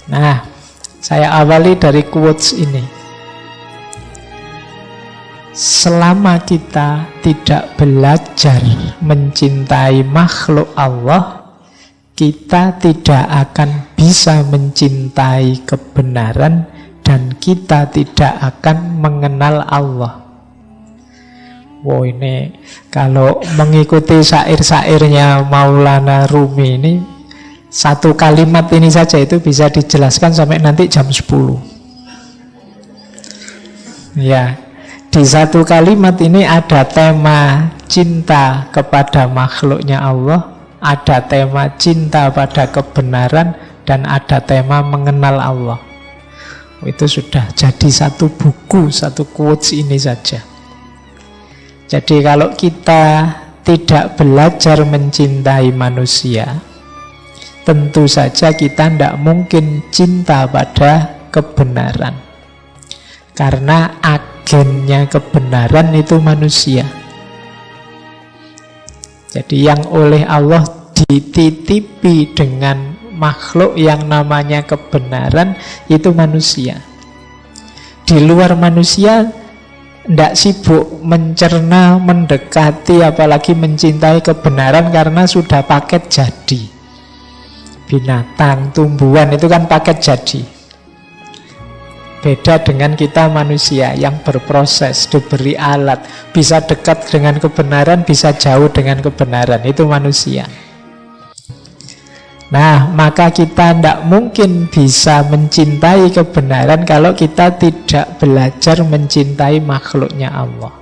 Nah, saya awali dari quotes ini. Selama kita tidak belajar mencintai makhluk Allah, kita tidak akan bisa mencintai kebenaran dan kita tidak akan mengenal Allah. Wow, ini kalau mengikuti syair-syairnya Maulana Rumi ini, satu kalimat ini saja itu bisa dijelaskan sampai nanti jam 10. Ya, di satu kalimat ini ada tema cinta kepada makhluknya Allah, ada tema cinta pada kebenaran, dan ada tema mengenal Allah. Itu sudah jadi satu buku, satu quotes ini saja. Jadi kalau kita tidak belajar mencintai manusia, tentu saja kita tidak mungkin cinta pada kebenaran. Karena agennya kebenaran itu manusia. Jadi yang oleh Allah dititipi dengan makhluk yang namanya kebenaran itu manusia. Di luar manusia tidak sibuk mencerna, mendekati, apalagi mencintai kebenaran karena sudah paket jadi. Binatang, tumbuhan itu kan paket jadi. Beda dengan kita manusia yang berproses, diberi alat, bisa dekat dengan kebenaran, bisa jauh dengan kebenaran. Itu manusia. Nah, maka kita tidak mungkin bisa mencintai kebenaran kalau kita tidak belajar mencintai makhluknya Allah.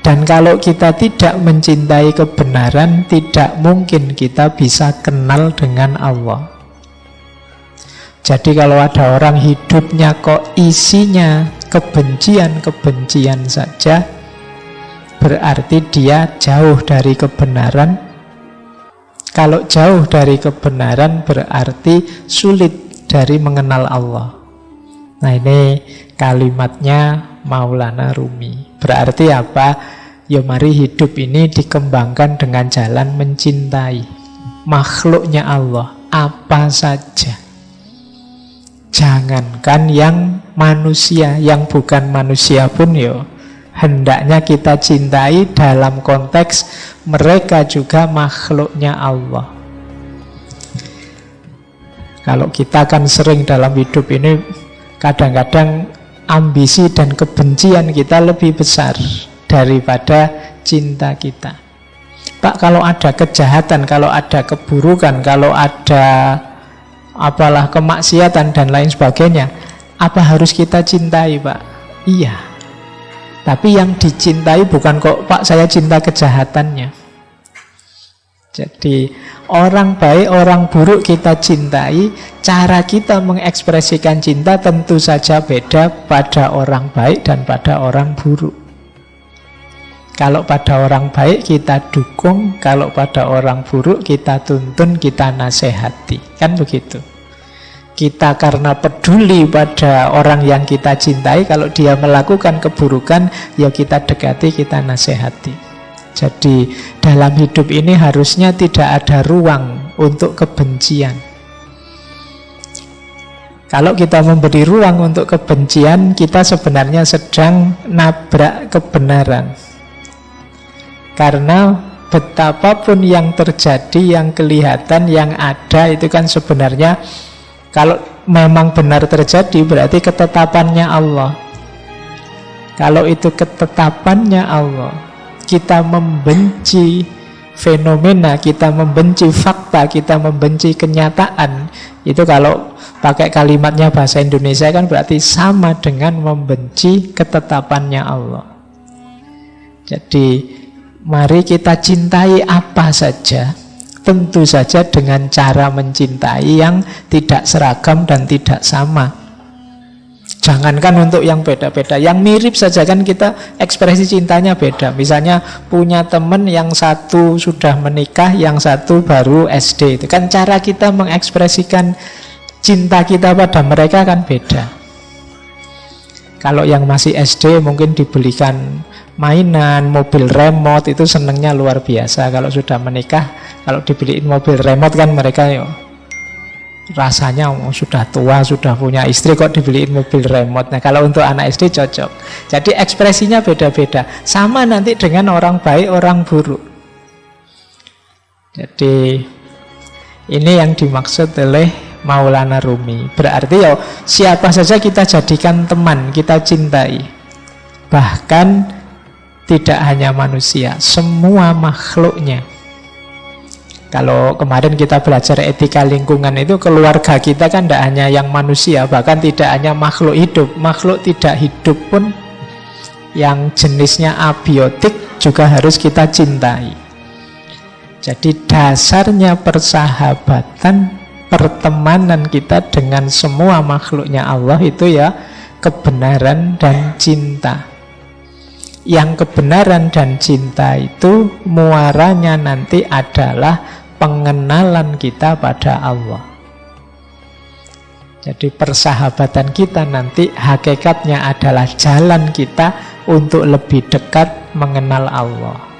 Dan kalau kita tidak mencintai kebenaran, tidak mungkin kita bisa kenal dengan Allah. Jadi kalau ada orang hidupnya kok isinya kebencian-kebencian saja, berarti dia jauh dari kebenaran. Kalau jauh dari kebenaran berarti sulit dari mengenal Allah. Nah, ini kalimatnya Maulana Rumi. Berarti apa? Ya mari hidup ini dikembangkan dengan jalan mencintai makhluknya Allah apa saja. Jangankan yang manusia, yang bukan manusia pun ya hendaknya kita cintai dalam konteks mereka juga makhluknya Allah. Kalau kita kan sering dalam hidup ini kadang-kadang ambisi dan kebencian kita lebih besar daripada cinta kita. Pak, kalau ada kejahatan, kalau ada keburukan, kalau ada apalah kemaksiatan dan lain sebagainya, apa harus kita cintai, Pak? Iya. Tapi yang dicintai bukan kok, Pak, saya cinta kejahatannya. Jadi orang baik, orang buruk kita cintai. Cara kita mengekspresikan cinta tentu saja beda pada orang baik dan pada orang buruk. Kalau pada orang baik kita dukung, kalau pada orang buruk kita tuntun, kita nasihati. Kan begitu. Kita karena peduli pada orang yang kita cintai, kalau dia melakukan keburukan, ya kita dekati, kita nasihati. Jadi dalam hidup ini harusnya tidak ada ruang untuk kebencian. Kalau kita memberi ruang untuk kebencian, kita sebenarnya sedang nabrak kebenaran. Karena betapapun yang terjadi, yang kelihatan, yang ada, itu kan sebenarnya kalau memang benar terjadi berarti ketetapannya Allah. Kalau itu ketetapannya Allah, kita membenci fenomena, kita membenci fakta, kita membenci kenyataan, itu kalau pakai kalimatnya bahasa Indonesia kan berarti sama dengan membenci ketetapannya Allah. Jadi mari kita cintai apa saja, tentu saja dengan cara mencintai yang tidak seragam dan tidak sama. Jangankan untuk yang beda-beda, yang mirip saja kan kita ekspresi cintanya beda. Misalnya punya teman yang satu sudah menikah, yang satu baru SD. Itu kan cara kita mengekspresikan cinta kita pada mereka kan beda. Kalau yang masih SD mungkin dibelikan mainan, mobil remote, itu senengnya luar biasa. Kalau sudah menikah, kalau dibeliin mobil remote kan mereka rasanya sudah tua, sudah punya istri kok dibeliin mobil remote. Nah kalau untuk anak SD cocok. Jadi ekspresinya beda-beda. Sama nanti dengan orang baik, orang buruk. Jadi ini yang dimaksud oleh Maulana Rumi. Berarti ya siapa saja kita jadikan teman, kita cintai. Bahkan tidak hanya manusia, semua makhluknya. Kalau kemarin kita belajar etika lingkungan itu, keluarga kita kan tidak hanya yang manusia, bahkan tidak hanya makhluk hidup. Makhluk tidak hidup pun yang jenisnya abiotik juga harus kita cintai. Jadi dasarnya persahabatan, pertemanan kita dengan semua makhluknya Allah itu ya kebenaran dan cinta. Yang kebenaran dan cinta itu muaranya nanti adalah pengenalan kita pada Allah. Jadi persahabatan kita nanti hakikatnya adalah jalan kita untuk lebih dekat mengenal Allah.